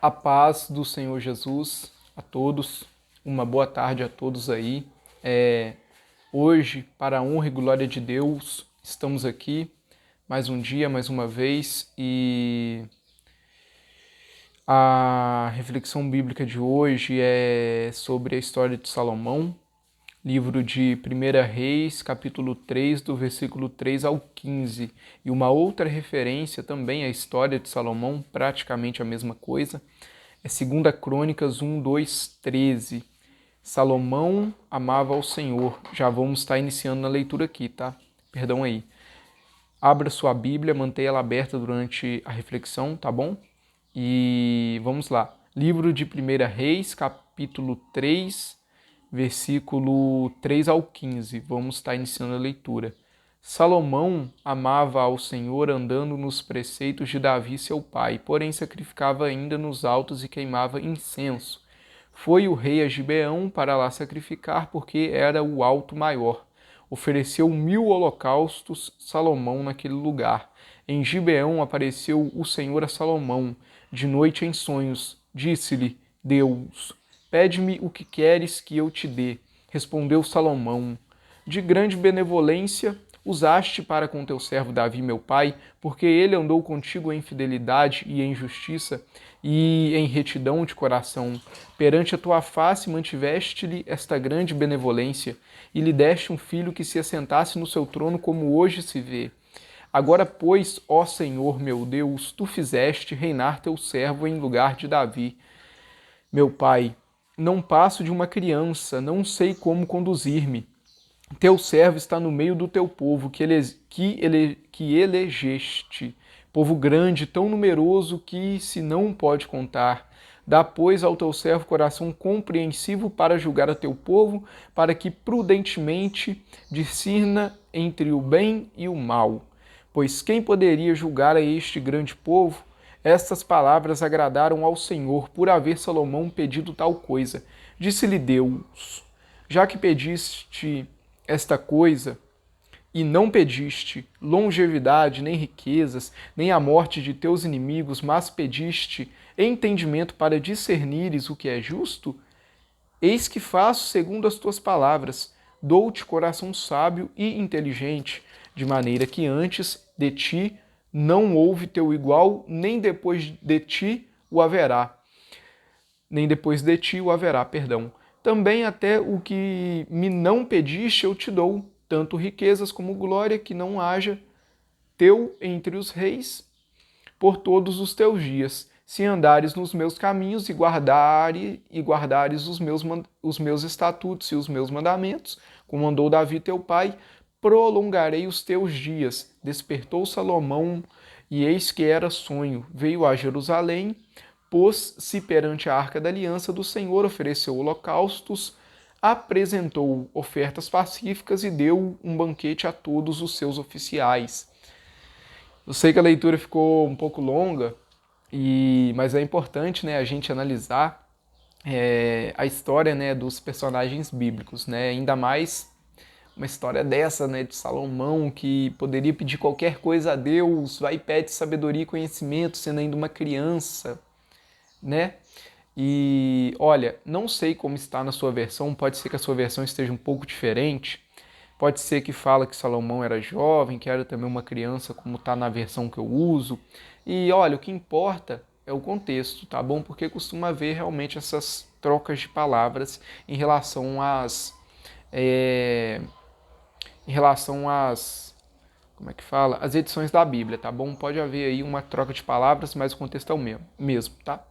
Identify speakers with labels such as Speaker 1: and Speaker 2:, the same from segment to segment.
Speaker 1: A paz do Senhor Jesus a todos, uma boa tarde a todos aí. Hoje, para a honra e glória de Deus, estamos aqui mais um dia, mais uma vez, e a reflexão bíblica de hoje é sobre a história de Salomão, livro de 1 Reis, capítulo 3, do versículo 3 ao 15. E uma outra referência também à história de Salomão, praticamente a mesma coisa, é 2 Crônicas 1, 2, 13. Salomão amava ao Senhor. Já vamos estar iniciando na leitura aqui, tá? Perdão aí. Abra sua Bíblia, mantenha ela aberta durante a reflexão, tá bom? E vamos lá. Livro de 1 Reis, capítulo 3, versículo 3 ao 15. Vamos estar iniciando a leitura. Salomão amava ao Senhor andando nos preceitos de Davi, seu pai, porém sacrificava ainda nos altos e queimava incenso. Foi o rei a Gibeão para lá sacrificar, porque era o alto maior. Ofereceu 1000 holocaustos Salomão naquele lugar. Em Gibeão apareceu o Senhor a Salomão, de noite em sonhos. Disse-lhe Deus: Pede-me o que queres que eu te dê. Respondeu Salomão: De grande benevolência usaste para com teu servo Davi, meu pai, porque ele andou contigo em fidelidade e em justiça e em retidão de coração. Perante a tua face mantiveste-lhe esta grande benevolência e lhe deste um filho que se assentasse no seu trono como hoje se vê. Agora, pois, ó Senhor meu Deus, tu fizeste reinar teu servo em lugar de Davi, meu pai. Não passo de uma criança, não sei como conduzir-me. Teu servo está no meio do teu povo, que elegeste, povo grande, tão numeroso que se não pode contar. Dá, pois, ao teu servo coração compreensivo para julgar a teu povo, para que prudentemente discirna entre o bem e o mal. Pois quem poderia julgar a este grande povo? Estas palavras agradaram ao Senhor, por haver Salomão pedido tal coisa. Disse-lhe Deus: Já que pediste esta coisa, e não pediste longevidade, nem riquezas, nem a morte de teus inimigos, mas pediste entendimento para discernires o que é justo, eis que faço segundo as tuas palavras, dou-te coração sábio e inteligente, de maneira que antes de ti não houve teu igual, nem depois de ti o haverá. Perdão. Também até o que me não pediste eu te dou, tanto riquezas como glória, que não haja teu entre os reis por todos os teus dias, se andares nos meus caminhos e guardares os meus estatutos e os meus mandamentos, como mandou Davi teu pai, prolongarei os teus dias. Despertou Salomão, e eis que era sonho. Veio a Jerusalém, pôs-se perante a arca da aliança do Senhor, ofereceu holocaustos, apresentou ofertas pacíficas e deu um banquete a todos os seus oficiais. Eu sei que a leitura ficou um pouco longa, mas é importante, né, a gente analisar a história, né, dos personagens bíblicos, né, ainda mais uma história dessa, né, de Salomão, que poderia pedir qualquer coisa a Deus, vai e pede sabedoria e conhecimento, sendo ainda uma criança, né? E olha, não sei como está na sua versão, pode ser que a sua versão esteja um pouco diferente, pode ser que fala que Salomão era jovem, que era também uma criança, como está na versão que eu uso. E olha, o que importa é o contexto, tá bom? Porque costuma haver realmente essas trocas de palavras em relação às como é que fala? As edições da Bíblia, tá bom? Pode haver aí uma troca de palavras, mas o contexto é o mesmo, tá?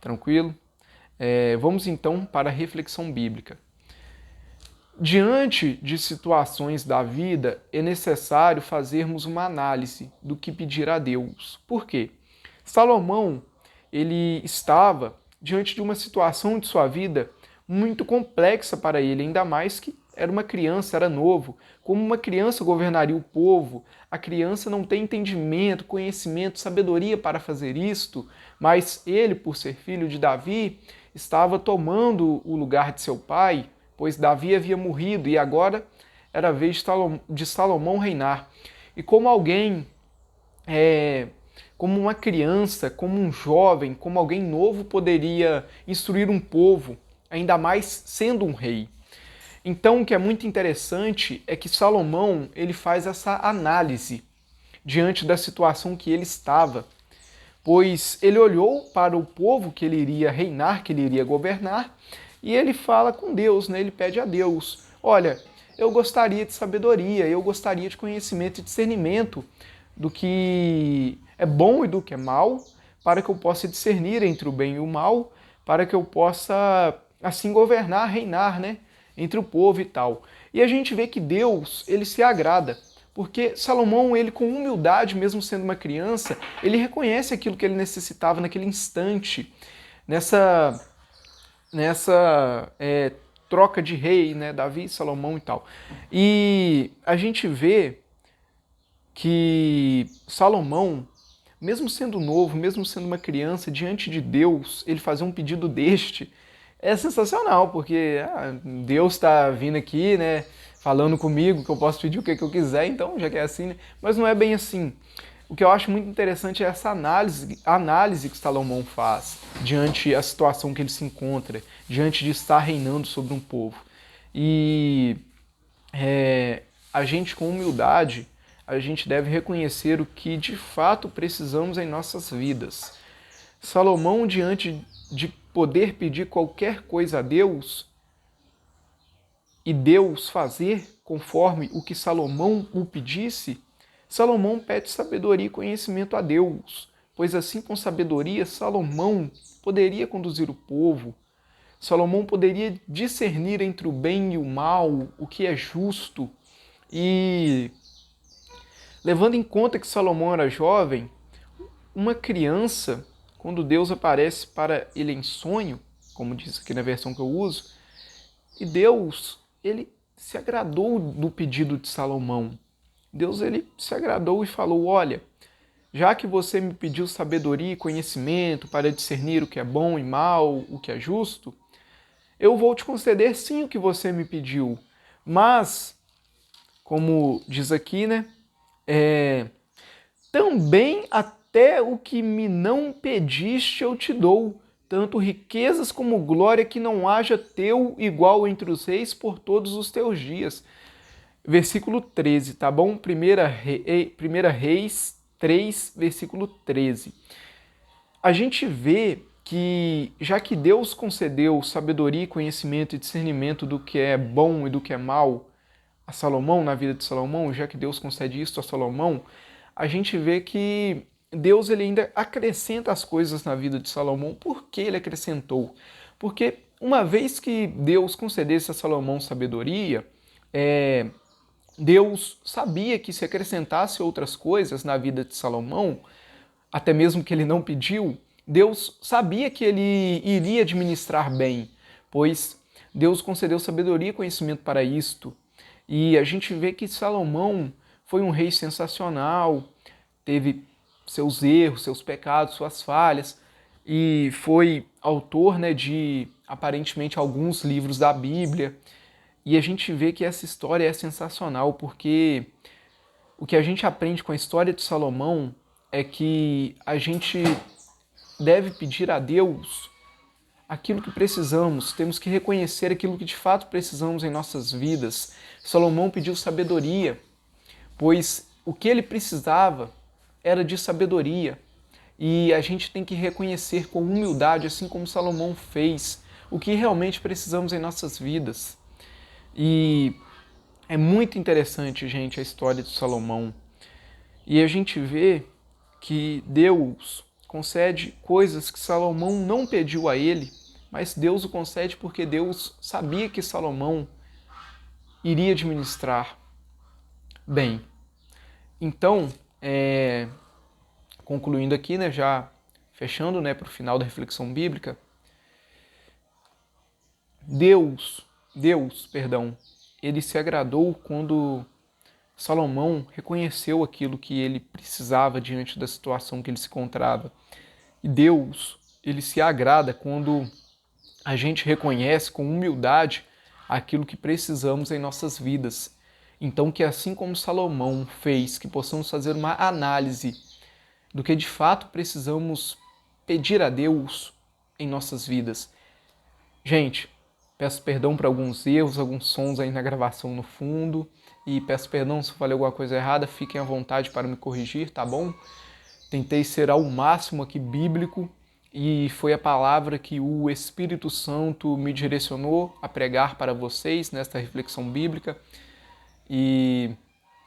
Speaker 1: Tranquilo? Vamos então para a reflexão bíblica. Diante de situações da vida, é necessário fazermos uma análise do que pedir a Deus. Por quê? Salomão, ele estava diante de uma situação de sua vida muito complexa para ele, ainda mais que era uma criança, era novo. Como uma criança governaria o povo? A criança não tem entendimento, conhecimento, sabedoria para fazer isto, mas ele, por ser filho de Davi, estava tomando o lugar de seu pai, pois Davi havia morrido e agora era a vez de Salomão reinar. E como alguém como uma criança, como um jovem, como alguém novo poderia instruir um povo, ainda mais sendo um rei. Então, o que é muito interessante é que Salomão ele faz essa análise diante da situação que ele estava, pois ele olhou para o povo que ele iria reinar, que ele iria governar, e ele fala com Deus, né? Ele pede a Deus: olha, eu gostaria de sabedoria, eu gostaria de conhecimento e discernimento do que é bom e do que é mal, para que eu possa discernir entre o bem e o mal, para que eu possa assim governar, reinar, né, entre o povo e tal. E a gente vê que Deus, ele se agrada, porque Salomão, ele com humildade, mesmo sendo uma criança, ele reconhece aquilo que ele necessitava naquele instante, nessa troca de rei, né, Davi, Salomão e tal. E a gente vê que Salomão, mesmo sendo novo, mesmo sendo uma criança, diante de Deus, ele fazer um pedido deste é sensacional, porque Deus está vindo aqui, né, falando comigo que eu posso pedir o que eu quiser, então já que é assim, né? Mas não é bem assim. O que eu acho muito interessante é essa análise que Salomão faz diante da situação que ele se encontra, diante de estar reinando sobre um povo. E a gente, com humildade, a gente deve reconhecer o que de fato precisamos em nossas vidas. Salomão, diante de poder pedir qualquer coisa a Deus e Deus fazer conforme o que Salomão o pedisse, Salomão pede sabedoria e conhecimento a Deus, pois assim com sabedoria Salomão poderia conduzir o povo, Salomão poderia discernir entre o bem e o mal, o que é justo. E levando em conta que Salomão era jovem, uma criança, quando Deus aparece para ele em sonho, como diz aqui na versão que eu uso, e Deus, ele se agradou do pedido de Salomão. Deus, ele se agradou e falou: olha, já que você me pediu sabedoria e conhecimento para discernir o que é bom e mal, o que é justo, eu vou te conceder sim o que você me pediu. Mas, como diz aqui, né? Também até o que me não pediste eu te dou, tanto riquezas como glória, que não haja teu igual entre os reis por todos os teus dias. Versículo 13, tá bom? 1 Reis 3, versículo 13. A gente vê que, já que Deus concedeu sabedoria, conhecimento e discernimento do que é bom e do que é mal a Salomão, na vida de Salomão, já que Deus concede isso a Salomão, a gente vê que Deus ele ainda acrescenta as coisas na vida de Salomão. Por que ele acrescentou? Porque uma vez que Deus concedesse a Salomão sabedoria, Deus sabia que se acrescentasse outras coisas na vida de Salomão, até mesmo que ele não pediu, Deus sabia que ele iria administrar bem, pois Deus concedeu sabedoria e conhecimento para isto. E a gente vê que Salomão foi um rei sensacional, teve seus erros, seus pecados, suas falhas, e foi autor, né, de aparentemente alguns livros da Bíblia. E a gente vê que essa história é sensacional, porque o que a gente aprende com a história de Salomão é que a gente deve pedir a Deus aquilo que precisamos, temos que reconhecer aquilo que de fato precisamos em nossas vidas. Salomão pediu sabedoria, pois o que ele precisava era de sabedoria. E a gente tem que reconhecer com humildade, assim como Salomão fez, o que realmente precisamos em nossas vidas. E é muito interessante, gente, a história de Salomão. E a gente vê que Deus concede coisas que Salomão não pediu a ele, mas Deus o concede porque Deus sabia que Salomão iria administrar bem. Então, concluindo aqui, né, já fechando, né, para o final da reflexão bíblica, Deus, ele se agradou quando Salomão reconheceu aquilo que ele precisava diante da situação que ele se encontrava. E Deus, ele se agrada quando a gente reconhece com humildade aquilo que precisamos em nossas vidas. Então, que assim como Salomão fez, que possamos fazer uma análise do que de fato precisamos pedir a Deus em nossas vidas. Gente, peço perdão por alguns erros, alguns sons aí na gravação no fundo, e peço perdão se eu falei alguma coisa errada, fiquem à vontade para me corrigir, tá bom? Tentei ser ao máximo aqui bíblico e foi a palavra que o Espírito Santo me direcionou a pregar para vocês nesta reflexão bíblica. E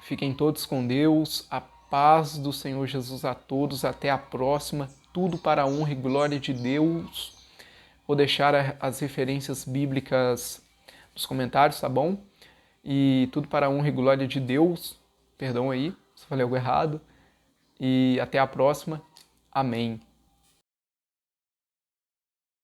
Speaker 1: fiquem todos com Deus, a paz do Senhor Jesus a todos, até a próxima, tudo para a honra e glória de Deus. Vou deixar as referências bíblicas nos comentários, tá bom? E tudo para a honra e glória de Deus. Perdão aí, se falei algo errado. E até a próxima. Amém.